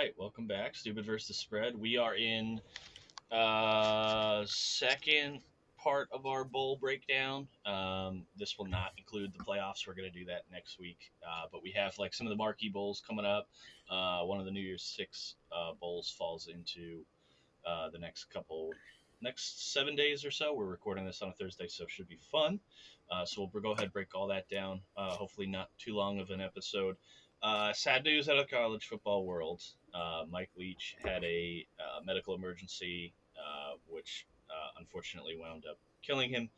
right, welcome back. Stupid versus Spread. We are in second part of our bowl breakdown. This will not include the playoffs. We're going to do that next week. But we have like some of the marquee bowls coming up. One of the New Year's Six bowls falls into the next 7 days or so. We're recording this on a Thursday, so it should be fun. So we'll go ahead and break all that down. Hopefully, not too long of an episode. Sad news out of the college football world. Mike Leach had a medical emergency, which unfortunately wound up killing him.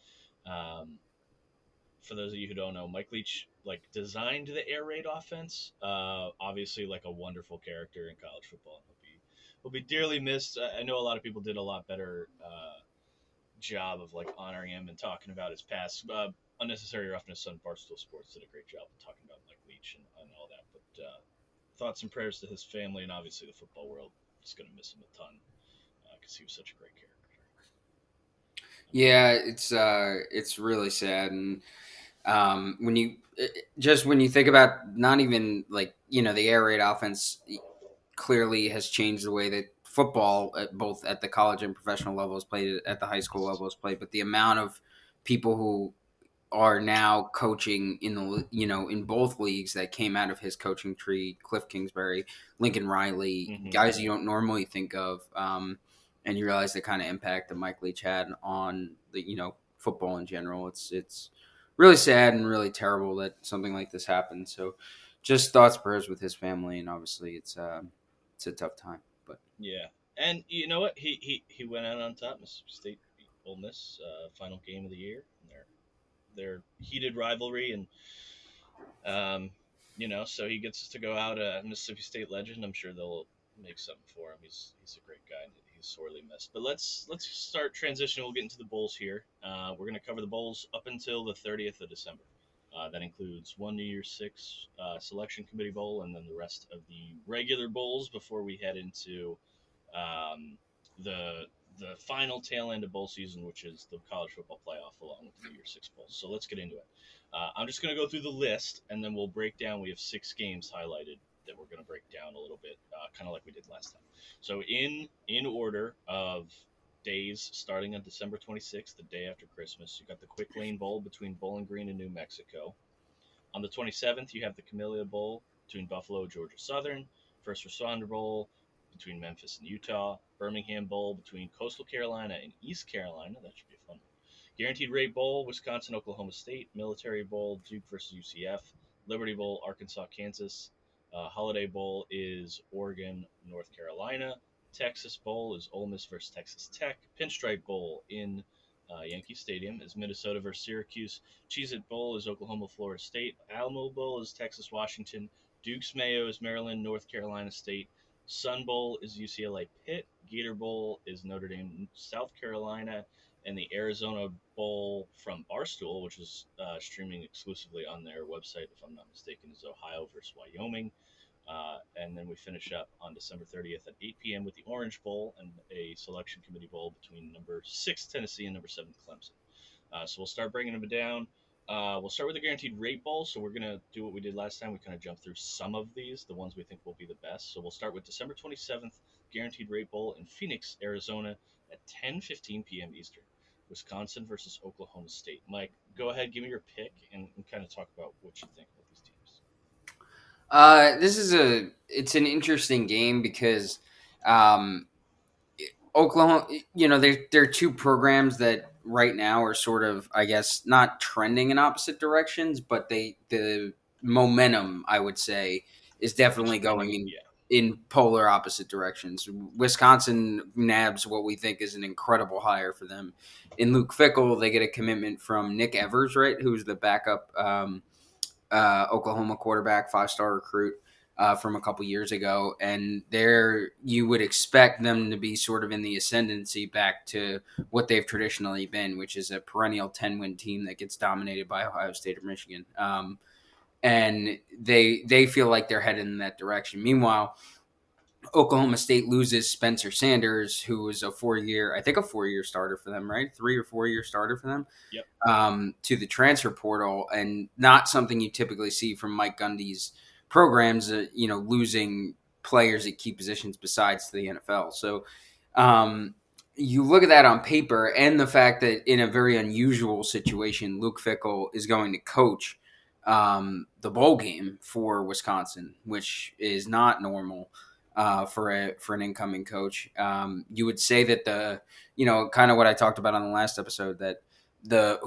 Um, for those of you who don't know, Mike Leach like designed the air raid offense. Obviously, like a wonderful character in college football. He'll be dearly missed. I know a lot of people did a lot better job of like honoring him and talking about his past. Unnecessary Roughness on Barstool Sports did a great job of talking about Mike Leach and all that. But thoughts and prayers to his family and obviously the football world. Just gonna miss him a ton because he was such a great character. Yeah, it's really sad, and when you think about not even like the air raid offense clearly has changed the way that football, both at the college and professional level, is played, at the high school level is played, but the amount of people who are now coaching in the in both leagues that came out of his coaching tree: Cliff Kingsbury, Lincoln Riley, Mm-hmm. guys you don't normally think of, and you realize the kind of impact that Mike Leach had on the football in general. It's really sad and really terrible that something like this happened. So, just thoughts, prayers with his family, and obviously it's a tough time, but. Yeah, and you know what? He went out on top. Mississippi State beat Ole Miss, final game of the year. Their heated rivalry, and so he gets to go out a Mississippi State legend. I'm sure they'll make something for him. He's a great guy. And he's sorely missed. But let's start transitioning. We'll get into the bowls here. We're going to cover the bowls up until the 30th of December. That includes one New Year's Six selection committee bowl, and then the rest of the regular bowls before we head into um, the the final tail end of bowl season, which is the college football playoff, along with the New Year's Six bowl. So let's get into it. I'm just going to go through the list, and then we'll break down. We have six games highlighted that we're going to break down a little bit, kind of like we did last time. So in order of days, starting on December 26th, the day after Christmas, you got the Quick Lane Bowl between Bowling Green and New Mexico. On the 27th, you have the Camellia Bowl between Buffalo and Georgia Southern, First Responder Bowl between Memphis and Utah, Birmingham Bowl between Coastal Carolina and East Carolina. That should be a fun one. Guaranteed Rate Bowl, Wisconsin, Oklahoma State, Military Bowl, Duke versus UCF, Liberty Bowl, Arkansas, Kansas. Holiday Bowl is Oregon, North Carolina. Texas Bowl is Ole Miss versus Texas Tech. Pinstripe Bowl in Yankee Stadium is Minnesota versus Syracuse. Cheez-It Bowl is Oklahoma, Florida State. Alamo Bowl is Texas, Washington. Duke's Mayo is Maryland, North Carolina State. Sun Bowl is UCLA Pitt. Gator Bowl is Notre Dame, South Carolina. And the Arizona Bowl from Barstool, which is streaming exclusively on their website, if I'm not mistaken, is Ohio versus Wyoming. And then we finish up on December 30th at 8 p.m. with the Orange Bowl and a selection committee bowl between number 6 Tennessee and number 7 Clemson. So we'll start bringing them down. We'll start with the Guaranteed Rate Bowl. So we're going to do what we did last time. We kind of jump through some of these, the ones we think will be the best. So we'll start with December 27th, Guaranteed Rate Bowl in Phoenix, Arizona at 10:15 p.m. Eastern. Wisconsin versus Oklahoma State. Mike, go ahead, give me your pick, and kind of talk about what you think about these teams. It's an interesting game because um, Oklahoma, they're two programs that right now are sort of, I guess, not trending in opposite directions, but the momentum, I would say, is It's definitely going trending, yeah. in polar opposite directions. Wisconsin nabs what we think is an incredible hire for them. In Luke Fickell, they get a commitment from Nick Evers, right, who's the backup Oklahoma quarterback, 5-star recruit from a couple years ago, and there you would expect them to be sort of in the ascendancy back to what they've traditionally been, which is a perennial 10-win team that gets dominated by Ohio State or Michigan. And they feel like they're headed in that direction. Meanwhile, Oklahoma State loses Spencer Sanders, who was a 4-year starter for them, right? 3 or 4 year starter for them, Yep. to the transfer portal, and not something you typically see from Mike Gundy's programs. Losing players at key positions besides the NFL. So you look at that on paper, and the fact that in a very unusual situation, Luke Fickell is going to coach the bowl game for Wisconsin, which is not normal for an incoming coach. You would say that kind of what I talked about on the last episode, that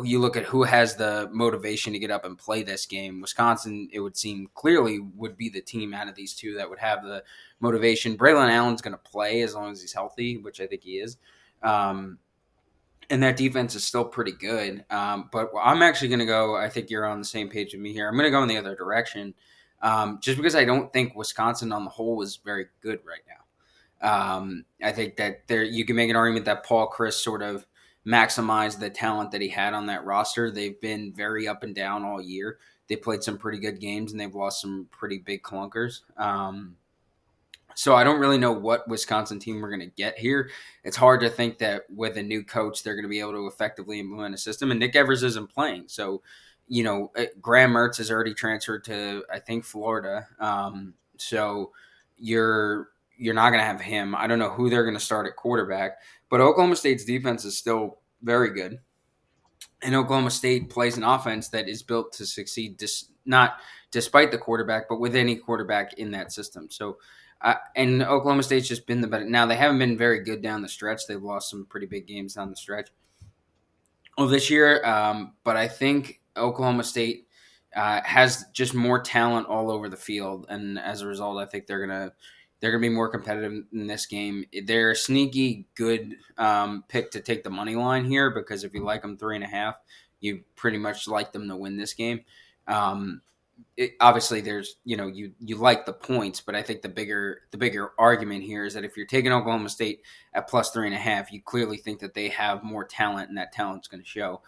you look at who has the motivation to get up and play this game. Wisconsin, it would seem clearly, would be the team out of these two that would have the motivation. Braylon Allen's going to play as long as he's healthy, which I think he is. And that defense is still pretty good. But I'm actually going to go, I think you're on the same page with me here. I'm going to go in the other direction just because I don't think Wisconsin on the whole is very good right now. I think that you can make an argument that Paul Chryst sort of maximized the talent that he had on that roster. They've been very up and down all year. They played some pretty good games, and they've lost some pretty big clunkers. So I don't really know what Wisconsin team we're going to get here. It's hard to think that with a new coach, they're going to be able to effectively implement a system. And Nick Evers isn't playing. So, Graham Mertz has already transferred to, I think, Florida. So you're not going to have him. I don't know who they're going to start at quarterback. But Oklahoma State's defense is still very good. And Oklahoma State plays an offense that is built to succeed, not despite the quarterback, but with any quarterback in that system. So, and Oklahoma State's just been the better. Now, they haven't been very good down the stretch. They've lost some pretty big games down the stretch this year. But I think Oklahoma State has just more talent all over the field. And as a result, I think they're going to be more competitive in this game. They're a sneaky good pick to take the money line here, because if you like them 3.5, you pretty much like them to win this game. Obviously, there's you like the points, but I think the bigger argument here is that if you're taking Oklahoma State at plus 3.5, you clearly think that they have more talent, and that talent's going to show.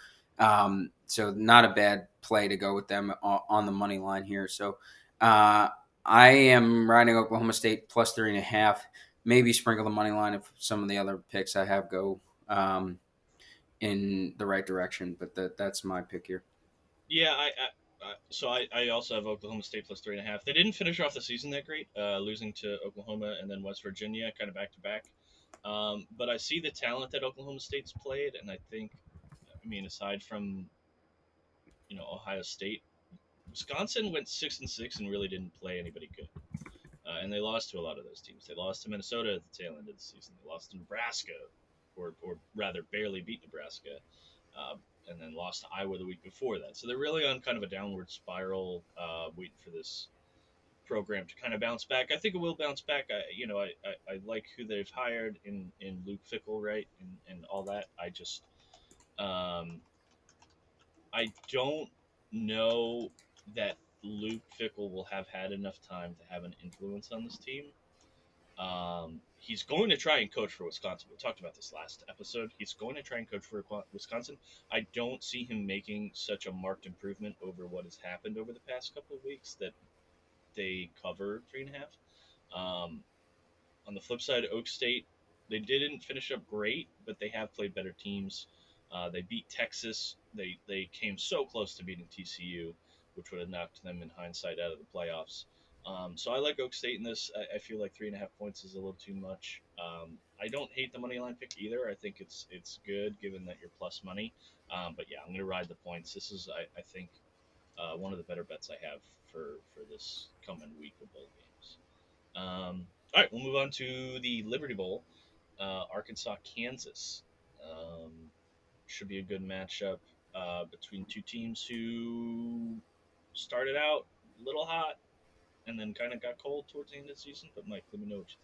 So not a bad play to go with them on the money line here. So I am riding Oklahoma State plus 3.5. Maybe sprinkle the money line if some of the other picks I have go in the right direction, but that's my pick here. Yeah, I also have Oklahoma State plus 3.5. They didn't finish off the season that great, losing to Oklahoma and then West Virginia, kind of back to back. But I see the talent that Oklahoma State's played, and I think, aside from Ohio State, Wisconsin went 6-6 and really didn't play anybody good. And they lost to a lot of those teams. They lost to Minnesota at the tail end of the season. They lost to Nebraska, or rather barely beat Nebraska. And then lost to Iowa the week before that. So they're really on kind of a downward spiral, waiting for this program to kind of bounce back. I think it will bounce back. I like who they've hired in Luke Fickell, right, and all that. I just I don't know that Luke Fickell will have had enough time to have an influence on this team. He's going to try and coach for Wisconsin. We talked about this last episode. He's going to try and coach for Wisconsin. I don't see him making such a marked improvement over what has happened over the past couple of weeks that they cover 3.5. On the flip side, Oak State, they didn't finish up great, but they have played better teams. They beat Texas. They came so close to beating TCU, which would have knocked them in hindsight out of the playoffs. So I like Oak State in this. I feel like 3.5 points is a little too much. I don't hate the money line pick either. I think it's good given that you're plus money. But yeah, I'm going to ride the points. This is, I think, one of the better bets I have for this coming week of bowl games. All right, we'll move on to the Liberty Bowl, Arkansas, Kansas. Should be a good matchup between two teams who started out a little hot and then kind of got cold towards the end of the season. But Mike, let me know what you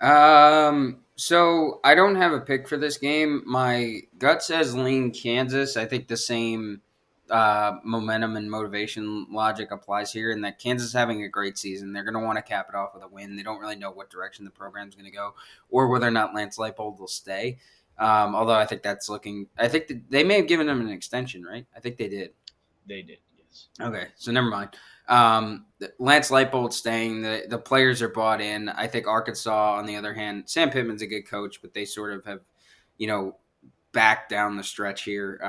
think. So I don't have a pick for this game. My gut says lean Kansas. I think the same momentum and motivation logic applies here, in that Kansas is having a great season. They're going to want to cap it off with a win. They don't really know what direction the program's going to go, or whether or not Lance Leipold will stay. Although I think that's looking. I think they may have given him an extension, right? I think they did. They did. Okay, so never mind. Lance Leipold staying. The players are bought in. I think Arkansas, on the other hand, Sam Pittman's a good coach, but they sort of have, backed down the stretch here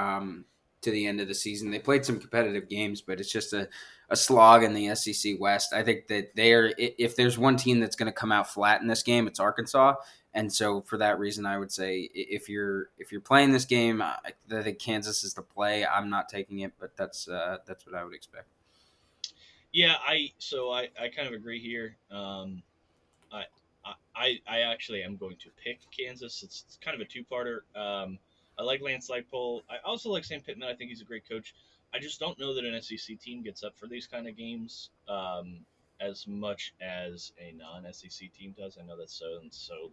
to the end of the season. They played some competitive games, but it's just a a slog in the SEC West. I think that if there's one team that's going to come out flat in this game, it's Arkansas. And so for that reason, I would say if you're playing this game, I think Kansas is the play. I'm not taking it, but that's what I would expect. Yeah, I kind of agree here. I, I actually am going to pick Kansas. It's kind of a two-parter. I like Lance Leipold. I also like Sam Pittman. I think he's a great coach. I just don't know that an SEC team gets up for these kind of games as much as a non-SEC team does. I know that's so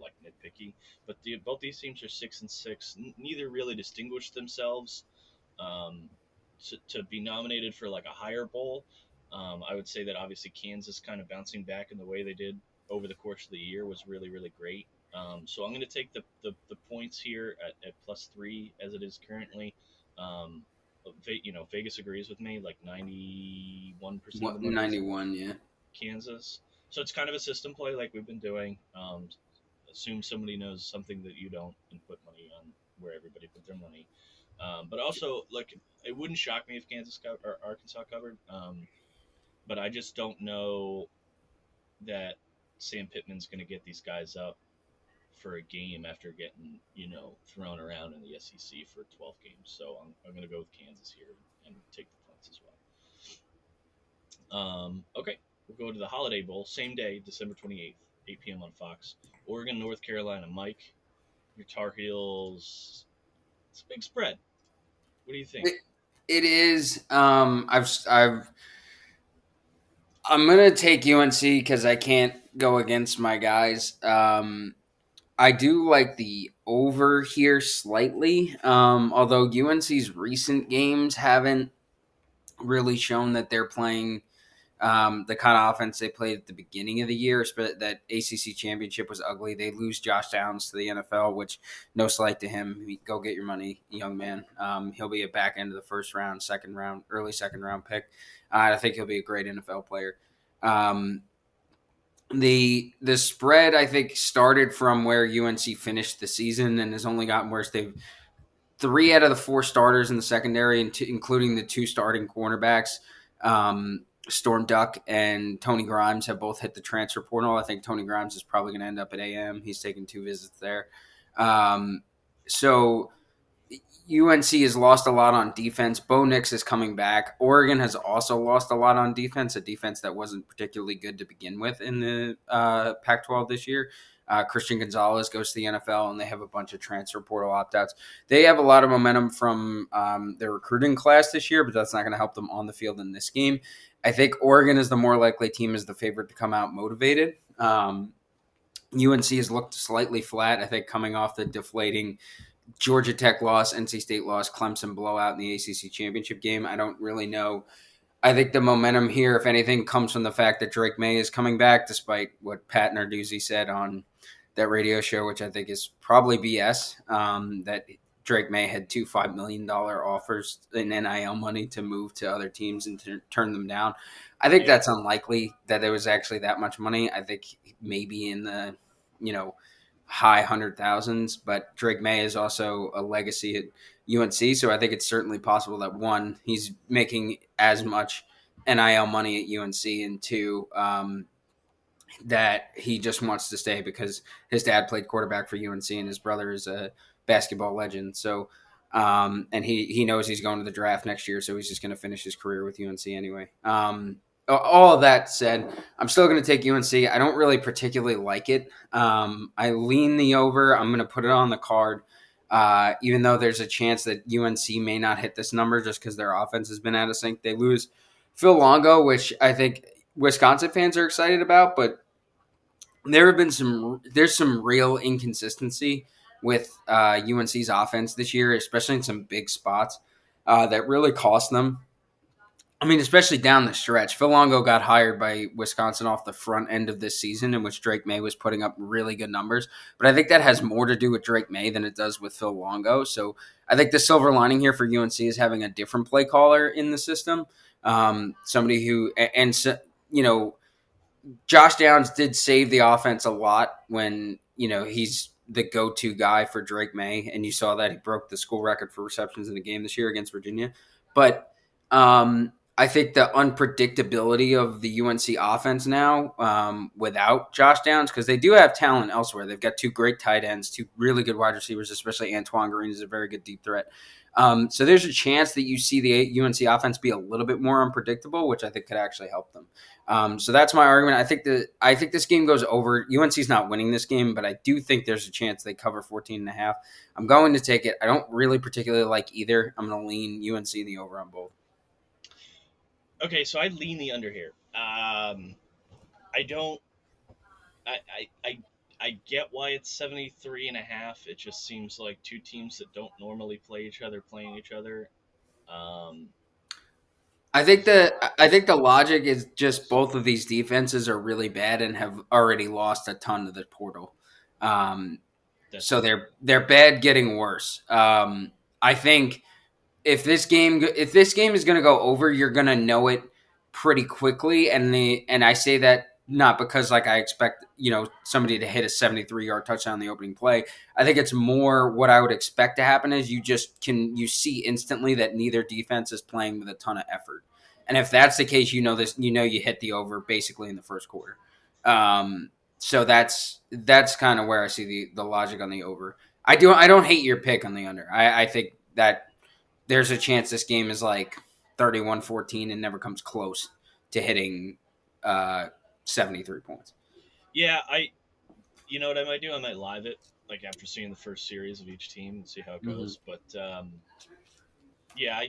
like nitpicky, but both these teams are 6-6. Neither really distinguished themselves um, to be nominated for like a higher bowl. I would say that obviously Kansas kind of bouncing back in the way they did over the course of the year was really, really great. So I'm going to take the points here at +3 as it is currently. Um, Vegas agrees with me, like 91% of the What money is 91? Yeah. Kansas. So it's kind of a system play like we've been doing. Assume somebody knows something that you don't and put money on where everybody put their money. But also, like, it wouldn't shock me if or Arkansas covered. But I just don't know that Sam Pittman's going to get these guys up for a game after getting thrown around in the SEC for 12 games. So I'm going to go with Kansas here and take the points as well. Okay, we'll go to the Holiday Bowl, same day, December 28th, 8 p.m. on Fox. Oregon, North Carolina. Mike, your Tar Heels. It's a big spread. What do you think? It is. I'm gonna take UNC because I can't go against my guys. I do like the over here slightly, although UNC's recent games haven't really shown that they're playing the kind of offense they played at the beginning of the year. That ACC championship was ugly. They lose Josh Downs to the NFL, which no slight to him. Go get your money, young man. He'll be a back end of the first round, second round, early second round pick. I think he'll be a great NFL player. The spread I think started from where UNC finished the season and has only gotten worse. They've 3 out of the 4 starters in the secondary, including the 2 starting cornerbacks, Storm Duck and Tony Grimes, have both hit the transfer portal. I think Tony Grimes is probably going to end up at AM. He's taken 2 visits there. So UNC has lost a lot on defense. Bo Nix is coming back. Oregon has also lost a lot on defense, a defense that wasn't particularly good to begin with in the Pac-12 this year. Christian Gonzalez goes to the NFL, and they have a bunch of transfer portal opt-outs. They have a lot of momentum from their recruiting class this year, but that's not going to help them on the field in this game. I think Oregon is the more likely team, as the favorite to come out motivated. UNC has looked slightly flat, I think, coming off the deflating Georgia Tech loss, NC State loss, Clemson blowout in the ACC championship game. I don't really know. I think the momentum here, if anything, comes from the fact that Drake May is coming back, despite what Pat Narduzzi said on that radio show, which I think is probably BS, that Drake May had 2 $5 million offers in NIL money to move to other teams and to turn them down. I think that's unlikely that there was actually that much money. I think maybe in the, high 100,000s, but Drake May is also a legacy at UNC, so I think it's certainly possible that 1, he's making as much NIL money at UNC, and 2, that he just wants to stay because his dad played quarterback for UNC and his brother is a basketball legend. So, and he knows he's going to the draft next year, so he's just going to finish his career with UNC anyway. All of that said, I'm still going to take UNC. I don't really particularly like it. I lean the over. I'm going to put it on the card, even though there's a chance that UNC may not hit this number just because their offense has been out of sync. They lose Phil Longo, which I think Wisconsin fans are excited about, but there's some real inconsistency with UNC's offense this year, especially in some big spots that really cost them. I mean, especially down the stretch. Phil Longo got hired by Wisconsin off the front end of this season, in which Drake May was putting up really good numbers. But I think that has more to do with Drake May than it does with Phil Longo. So I think the silver lining here for UNC is having a different play caller in the system. Somebody who, Josh Downs did save the offense a lot when, he's the go-to guy for Drake May. And you saw that he broke the school record for receptions in the game this year against Virginia. But I think the unpredictability of the UNC offense now, without Josh Downs, because they do have talent elsewhere. They've got two great tight ends, two really good wide receivers, especially Antoine Green is a very good deep threat. So there's a chance that you see the UNC offense be a little bit more unpredictable, which I think could actually help them. So that's my argument. I think this game goes over. UNC's not winning this game, but I do think there's a chance they cover 14.5. I'm going to take it. I don't really particularly like either. I'm going to lean UNC in the over on both. Okay, so I lean the under here. I don't. I, I I I get why it's 73.5. It just seems like two teams that don't normally play each other playing each other. Um, I think the logic is just both of these defenses are really bad and have already lost a ton to the portal. Um, that's so true. they're bad getting worse. I think if this game is going to go over, you're going to know it pretty quickly. And I say that not because like I expect somebody to hit a 73-yard touchdown in the opening play. I think it's more what I would expect to happen is you see instantly that neither defense is playing with a ton of effort. And if that's the case, you hit the over basically in the first quarter. So that's kind of where I see the logic on the over. I don't hate your pick on the under. I think that there's a chance this game is like 31-14 and never comes close to hitting uh, 73 points. Yeah, you know what I might do? I might live it like after seeing the first series of each team and see how it Mm-hmm. goes. But yeah,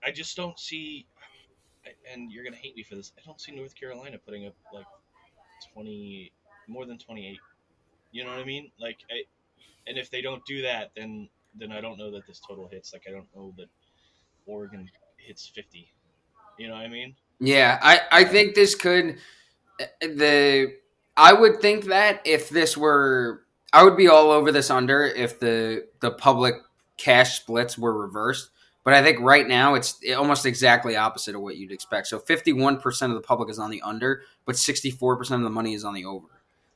I just don't see. And you're gonna hate me for this. I don't see North Carolina putting up like 20, more than 28. You know what I mean? And if they don't do that, then I don't know that this total hits. Like I don't know that Oregon hits 50. You know what I mean? Yeah, I think this could the I would think that if this were I would be all over this under if the public cash splits were reversed. But I think right now it's almost exactly opposite of what you'd expect. So 51% of the public is on the under, but 64% of the money is on the over.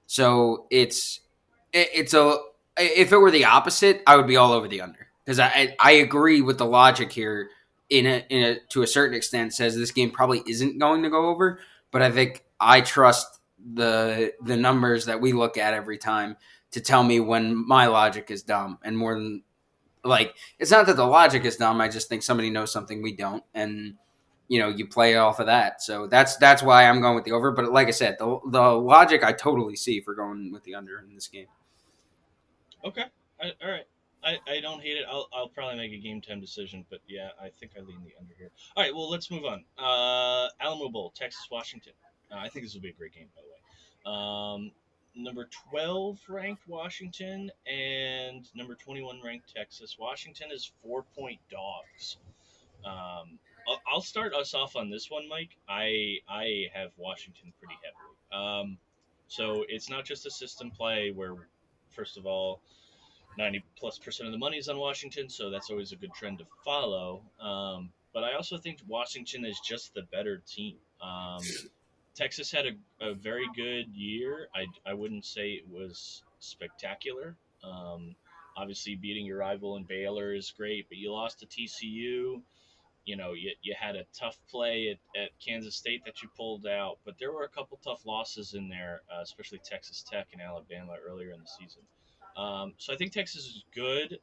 So it's a if it were the opposite, I would be all over the under because I agree with the logic here in a to a certain extent says this game probably isn't going to go over, but I think I trust the numbers that we look at every time to tell me when my logic is dumb and more than like it's not that the logic is dumb. I just think somebody knows something we don't, and you play off of that. So that's why I'm going with the over. But like I said, the logic I totally see for going with the under in this game. Okay. All right. I don't hate it. I'll probably make a game time decision, but yeah, I think I lean the under here. All right. Well, let's move on. Alamo Bowl, Texas, Washington. I think this will be a great game, by the way. Number 12 ranked Washington and number 21 ranked Texas. Washington is 4-point dogs. I'll start us off on this one, Mike. I have Washington pretty heavily. So it's not just a system play where, first of all, 90+% of the money is on Washington, so that's always a good trend to follow. But I also think Washington is just the better team. Texas had a very good year. I wouldn't say it was spectacular. Um, Obviously, beating your rival in Baylor is great, but you lost to TCU. You had a tough play at Kansas State that you pulled out, but there were a couple tough losses in there, especially Texas Tech and Alabama earlier in the season. So I think Texas is good.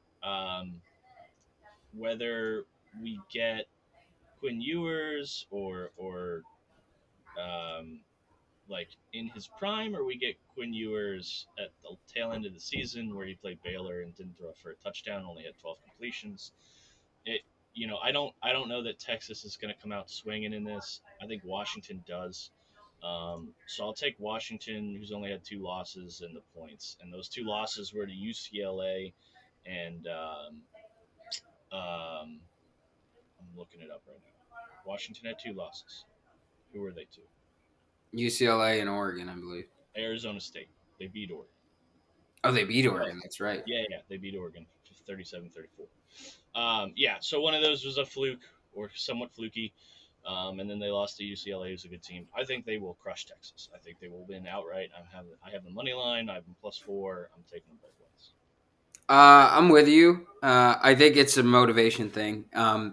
Whether we get Quinn Ewers or um, like in his prime, or we get Quinn Ewers at the tail end of the season where he played Baylor and didn't throw for a touchdown, only had 12 completions. It I don't know that Texas is going to come out swinging in this. I think Washington does. So I'll take Washington, who's only had two losses, and the points. And those two losses were to UCLA and I'm looking it up right now. Washington had two losses. Who were they to? UCLA and Oregon, I believe. Arizona State. They beat Oregon. Oh, they beat Oh, Oregon. That's right. yeah, they beat Oregon 37-34. Yeah, so one of those was a fluke or somewhat fluky. And then they lost to UCLA, who's a good team. I think they will crush Texas. I think they will win outright. I have the money line. I have them +4. I'm taking them both ways. I'm with you. I think it's a motivation thing.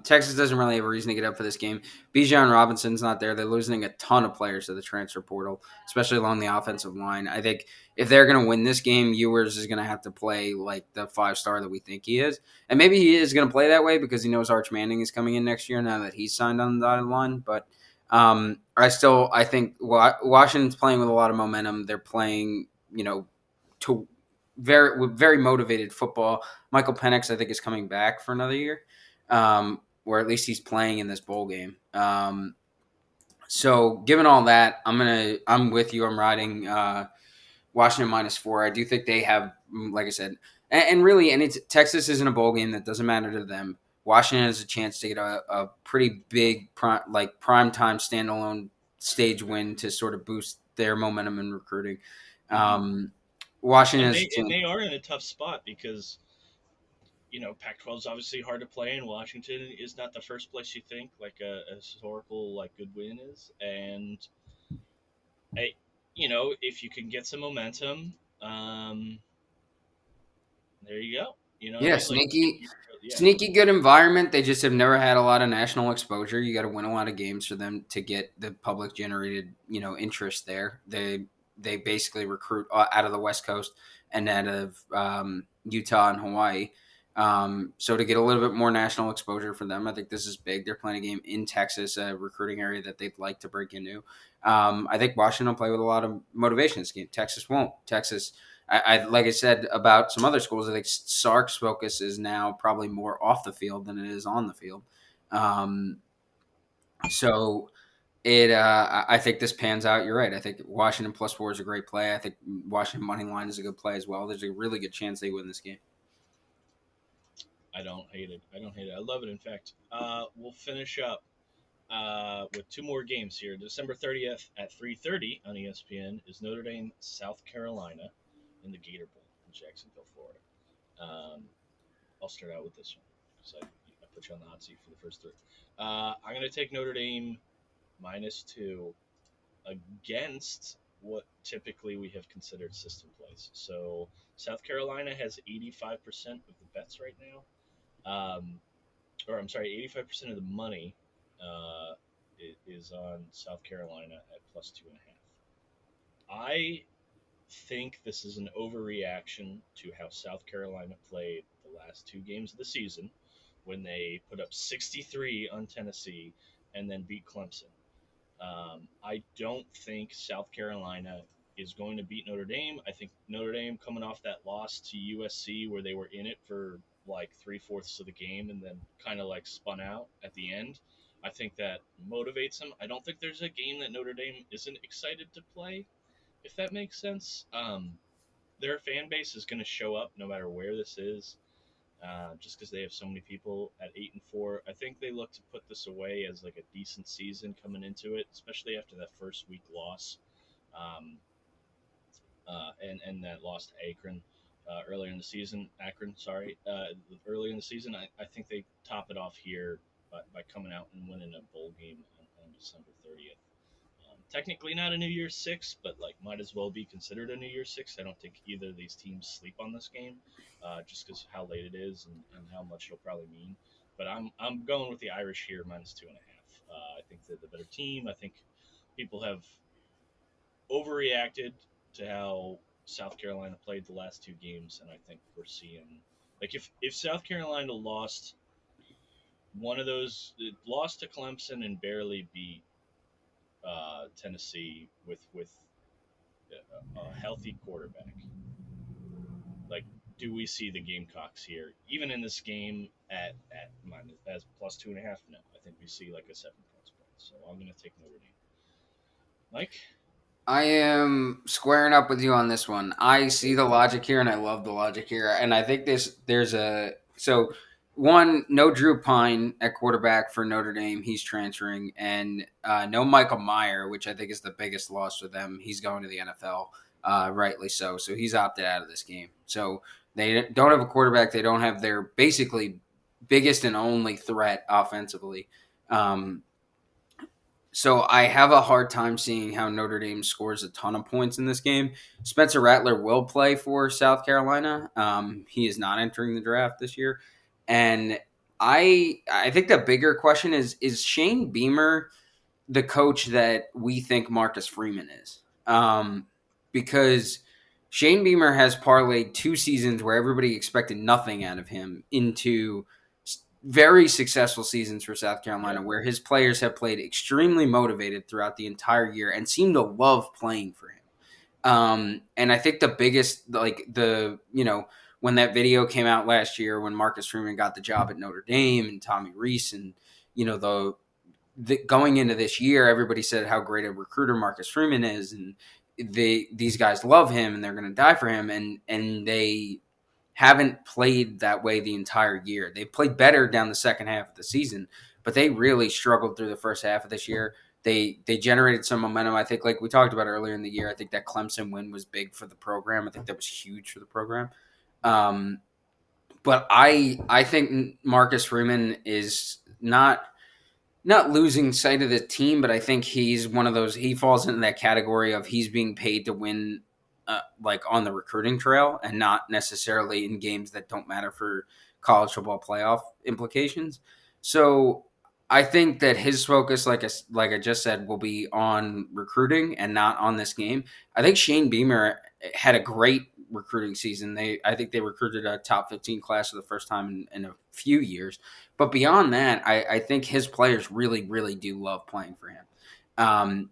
Texas doesn't really have a reason to get up for this game. Bijan Robinson's not there. They're losing a ton of players to the transfer portal, especially along the offensive line. I think if they're going to win this game, Ewers is going to have to play like the 5-star that we think he is. And maybe he is going to play that way because he knows Arch Manning is coming in next year now that he's signed on the dotted line. But I think Washington's playing with a lot of momentum. They're playing, to very motivated football. Michael Penix, I think, is coming back for another year, or at least he's playing in this bowl game. So, given all that, I'm with you. I'm riding Washington -4. I do think they have, like I said, and really, and it's Texas isn't a bowl game that doesn't matter to them. Washington has a chance to get a pretty big prime time standalone stage win to sort of boost their momentum in recruiting. Um, Washington And has a chance. they are in a tough spot because Pac-12 is obviously hard to play, and Washington is not the first place you think like a historical like good win is, and I, if you can get some momentum, um, there you go. You know what I Yeah, mean? Like, sneaky, yeah, sneaky good environment. They just have never had a lot of national exposure. You got to win a lot of games for them to get the public generated, interest there. They basically recruit out of the West Coast and out of Utah and Hawaii. So to get a little bit more national exposure for them, I think this is big. They're playing a game in Texas, a recruiting area that they'd like to break into. I think Washington will play with a lot of motivation in this game. Texas won't. Texas like I said about some other schools, I think Sark's focus is now probably more off the field than it is on the field. Um, so I think this pans out. You're right. I think Washington +4 is a great play. I think Washington money line is a good play as well. There's a really good chance they win this game. I don't hate it. I don't hate it. I love it. In fact, we'll finish up with two more games here. December 30th at 3:30 on ESPN is Notre Dame, South Carolina, in the Gator Bowl in Jacksonville, Florida. Um, I'll start out with this one because I put you on the hot seat for the first three. I'm going to take Notre Dame -2 against what typically we have considered system plays. So South Carolina has 85% of the bets right now. Or I'm sorry, 85% of the money uh, is on South Carolina at +2.5. I think this is an overreaction to how South Carolina played the last two games of the season when they put up 63 on Tennessee and then beat Clemson. I don't think South Carolina is going to beat Notre Dame. I think Notre Dame coming off that loss to USC where they were in it for like 3/4 of the game and then kind of like spun out at the end. I think that motivates them. I don't think there's a game that Notre Dame isn't excited to play, if that makes sense. Their fan base is going to show up no matter where this is, just because they have so many people at 8-4. I think they look to put this away as like a decent season coming into it, especially after that first week loss, um, and that loss to Akron earlier in the season. Akron, sorry, earlier in the season. I think they top it off here by coming out and winning a bowl game on December 30th. Technically not a New Year's Six, but like might as well be considered a New Year's Six. I don't think either of these teams sleep on this game, just because how late it is and how much it'll probably mean. But I'm going with the Irish here -2.5. I think they're the better team. I think people have overreacted to how South Carolina played the last two games, and I think we're seeing like if South Carolina lost one of those, lost to Clemson and barely beat Tennessee with a healthy quarterback. Like, do we see the Gamecocks here, even in this game at minus as +2.5? No, I think we see like a 7 point spread. So I'm going to take Notre Dame. Mike, I am squaring up with you on this one. I see the logic here, and I love the logic here. And I think there's a so one, no Drew Pine at quarterback for Notre Dame. He's transferring, and no Michael Meyer, which I think is the biggest loss for them. He's going to the NFL, rightly so. So he's opted out of this game. So they don't have a quarterback. They don't have their basically biggest and only threat offensively. Um, So I have a hard time seeing how Notre Dame scores a ton of points in this game. Spencer Rattler will play for South Carolina. He is not entering the draft this year, and I think the bigger question is Shane Beamer the coach that we think Marcus Freeman is. Because Shane Beamer has parlayed 2 seasons where everybody expected nothing out of him into very successful seasons for South Carolina, Yep. where his players have played extremely motivated throughout the entire year and seem to love playing for him. And I think the biggest, like when that video came out last year when Marcus Freeman got the job at Notre Dame and Tommy Rees and going into this year, everybody said how great a recruiter Marcus Freeman is, and these guys love him and they're going to die for him, and they haven't played that way the entire year. They played better down the second half of the season, but they really struggled through the first half of this year. They generated some momentum. I think, like we talked about earlier in the year, I think that Clemson win was big for the program. I think that was huge for the program. But I think Marcus Freeman is not losing sight of the team, but I think he's one of those. He falls into that category of he's being paid to win, like on the recruiting trail, and not necessarily in games that don't matter for college football playoff implications. So I think that his focus, like I just said, will be on recruiting and not on this game. I think Shane Beamer had a great recruiting season. I think they recruited a top 15 class for the first time in a few years. But beyond that, I think his players really, really do love playing for him.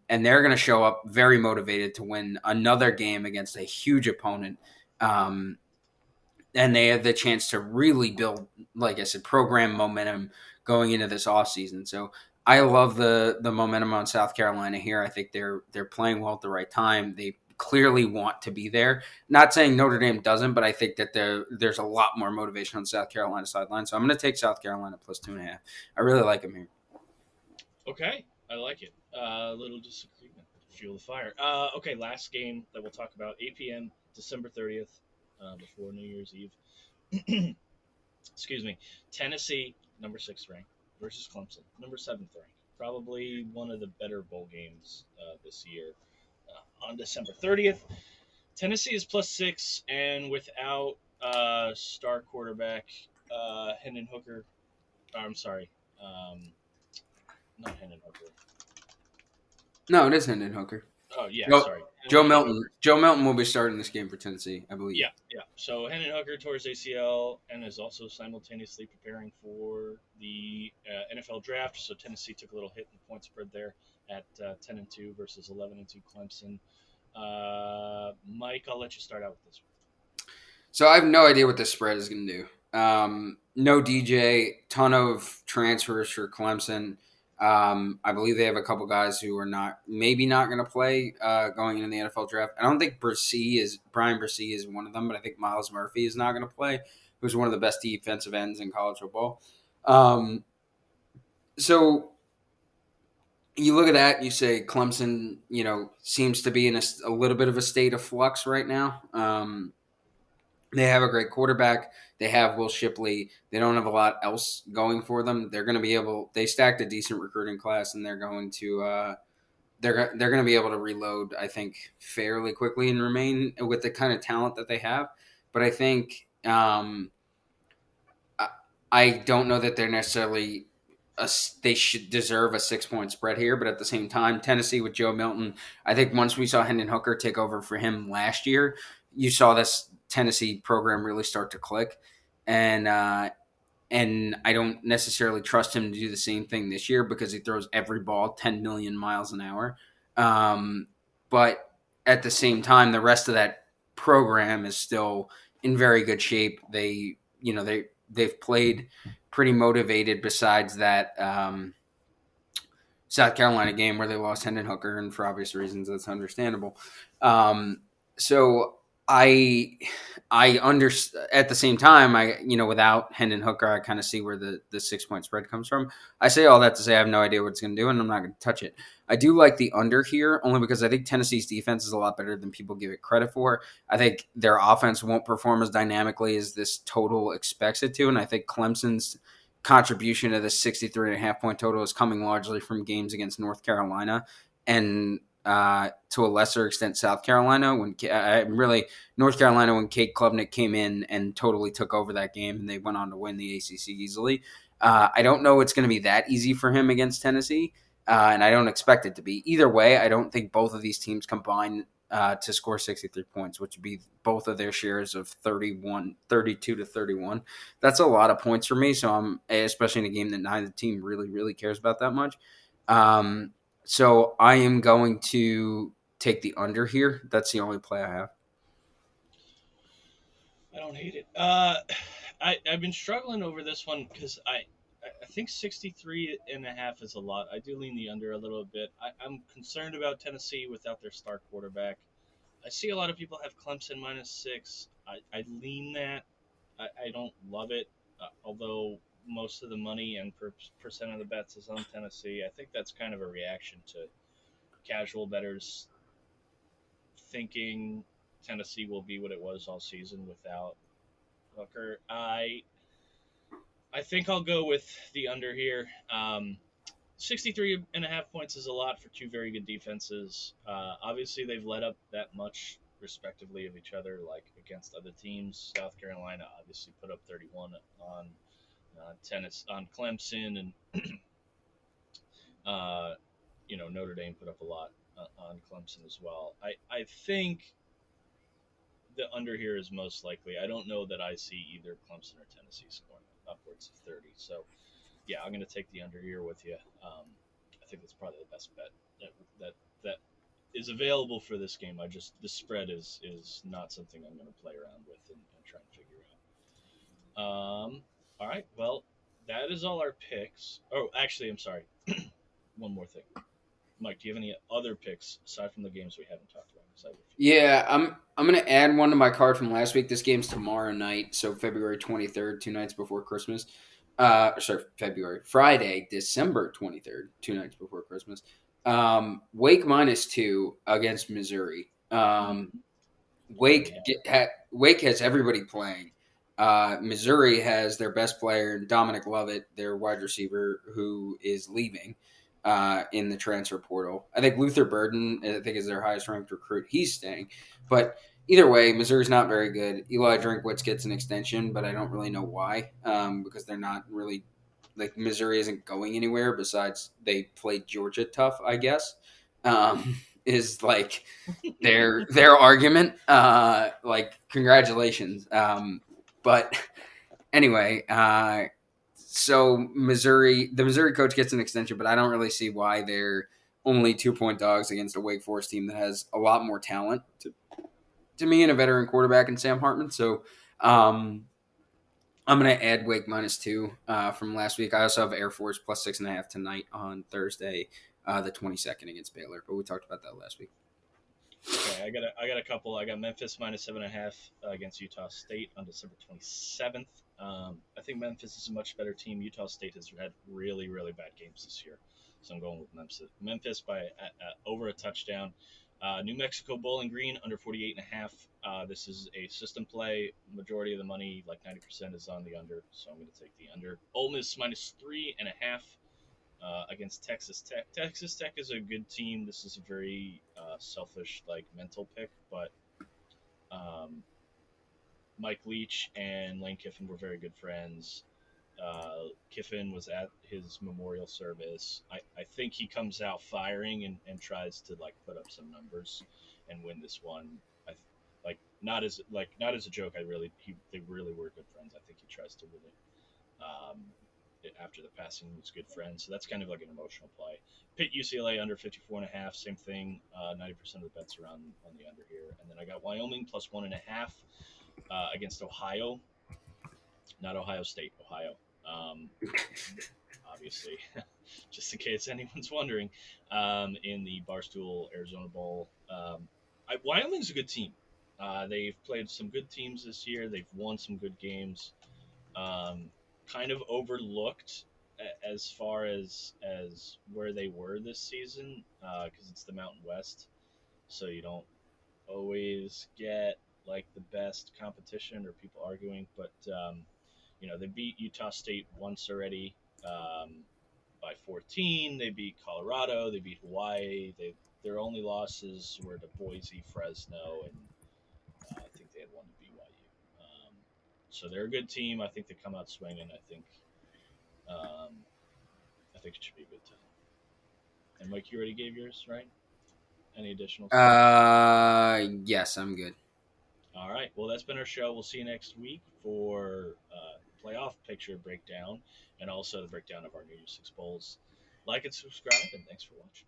And they're going to show up very motivated to win another game against a huge opponent. And they have the chance to really build, like I said, program momentum going into this offseason. So I love the momentum on South Carolina here. I think they're playing well at the right time. They clearly want to be there. Not saying Notre Dame doesn't, but I think that there's a lot more motivation on South Carolina sideline. So I'm going to take South Carolina plus 2.5. I really like them here. Okay, I like it. A little disagreement, fuel the fire. Okay, last game that we'll talk about, 8 p.m. December 30th, before New Year's Eve. Excuse me. Tennessee, number 6 ranked, versus Clemson, number 7th ranked. Probably one of the better bowl games this year. On December 30th, Tennessee is +6, and without star quarterback Hendon Hooker. I'm sorry, not Hendon Hooker. No, it is Hendon Hooker. Oh yeah, Joe, sorry. Joe Hendon Milton. Hooker. Joe Milton will be starting this game for Tennessee, I believe. Yeah, yeah. So Hendon Hooker tore his ACL and is also simultaneously preparing for the NFL draft. So Tennessee took a little hit in the point spread there at 10-2 versus 11-2 Clemson. Mike, I'll let you start out with this one. So I have no idea what this spread is going to do. No DJ, ton of transfers for Clemson. I believe they have a couple guys who are maybe not going to play going into the NFL draft. I don't think Brian Bresee is one of them, but I think Miles Murphy is not going to play, who's one of the best defensive ends in college football. So you look at that, and you say Clemson, seems to be in a little bit of a state of flux right now. They have a great quarterback. They have Will Shipley. They don't have a lot else going for them. They're going to be able. They stacked a decent recruiting class, and they're going to they're going to be able to reload, I think, fairly quickly and remain with the kind of talent that they have. But I think I don't know that they're necessarily they should deserve a 6-point spread here. But at the same time, Tennessee with Joe Milton, I think once we saw Hendon Hooker take over for him last year, you saw this Tennessee program really start to click, and I don't necessarily trust him to do the same thing this year because he throws every ball 10 million miles an hour. But at the same time, the rest of that program is still in very good shape. They've played pretty motivated. Besides that South Carolina game where they lost Hendon Hooker, and for obvious reasons, that's understandable. So I understand. At the same time, without Hendon Hooker, I kind of see where the 6-point spread comes from. I say all that to say I have no idea what it's going to do, and I'm not going to touch it. I do like the under here, only because I think Tennessee's defense is a lot better than people give it credit for. I think their offense won't perform as dynamically as this total expects it to, and I think Clemson's contribution of the 63.5 point total is coming largely from games against North Carolina and to a lesser extent South Carolina. When really North Carolina, when Kate Klubnik came in and totally took over that game, and they went on to win the ACC easily. I don't know it's going to be that easy for him against Tennessee, and I don't expect it to be. Either way, I don't think both of these teams combine to score 63 points, which would be both of their shares of 32 to 31. That's a lot of points for me. So I'm, especially in a game that neither team really cares about that much. So I am going to take the under here. That's the only play I have. I don't hate it. I've been struggling over this one because I think 63.5 is a lot. I do lean the under a little bit. I'm concerned about Tennessee without their star quarterback. I see a lot of people have Clemson -6. I lean that. I don't love it, although most of the money and percent of the bets is on Tennessee. I think that's kind of a reaction to casual bettors thinking Tennessee will be what it was all season without Hooker. I think I'll go with the under here. 63.5 points is a lot for two very good defenses. Obviously, they've let up that much, respectively, of each other, like against other teams. South Carolina obviously put up 31 on tennis on Clemson, and Notre Dame put up a lot on Clemson as well. I think the under here is most likely. I don't know that I see either Clemson or Tennessee scoring upwards of 30. So yeah, I'm going to take the under here with you. I think that's probably the best bet that is available for this game. The spread is not something I'm going to play around with and try and figure out. All right, well, that is all our picks. Oh, actually, I'm sorry. One more thing, Mike. Do you have any other picks aside from the games we haven't talked about? Yeah, I'm gonna add one to my card from last week. This game's tomorrow night, so February 23rd, 2 nights before Christmas. Friday, December 23rd, 2 nights before Christmas. Wake -2 against Missouri. Wake has everybody playing. Missouri has their best player, Dominic Lovett, their wide receiver, who is leaving in the transfer portal. I think Luther Burden, I think, is their highest ranked recruit. He's staying. But either way, Missouri's not very good. Eli Drinkwitz gets an extension, but I don't really know why, because they're not really like Missouri isn't going anywhere besides they played Georgia tough, I guess. Is like their argument. Like congratulations. But anyway, so the Missouri coach gets an extension, but I don't really see why they're only 2 point dogs against a Wake Forest team that has a lot more talent to me and a veteran quarterback in Sam Hartman. So I'm going to add Wake -2 from last week. I also have Air Force +6.5 tonight on Thursday, the 22nd against Baylor, but we talked about that last week. Okay, I got a couple. I got Memphis -7.5 against Utah State on December 27th. I think Memphis is a much better team. Utah State has had really bad games this year, so I'm going with Memphis by over a touchdown. New Mexico Bowling Green under 48.5. This is a system play. Majority of the money, like 90%, is on the under, so I'm going to take the under. Ole Miss -3.5. Against Texas Tech. Texas Tech is a good team. This is a very selfish, like mental pick, but Mike Leach and Lane Kiffin were very good friends. Kiffin was at his memorial service. I think he comes out firing and tries to like put up some numbers and win this one. Not as a joke. They really were good friends. I think he tries to win it. After the passing was good friends. So that's kind of like an emotional play. Pitt UCLA under 54.5, same thing. 90% of the bets are on the under here. And then I got Wyoming +1.5 against Ohio. Not Ohio State, Ohio. Obviously, just in case anyone's wondering, in the Barstool Arizona Bowl. Wyoming's a good team. They've played some good teams this year. They've won some good games. Kind of overlooked as far as where they were this season because it's the Mountain West, so you don't always get like the best competition or people arguing. But They beat Utah State once already by 14. They beat Colorado. They beat Hawaii. Their only losses were to Boise, Fresno, and I think they had one to BYU. So they're a good team. I think they come out swinging. Um, I think it should be a good time. And Mike, you already gave yours, right? Any additional? Yes, I'm good. All right. Well, that's been our show. We'll see you next week for playoff picture breakdown and also the breakdown of our New Year's Six Bowls. Like and subscribe, and thanks for watching.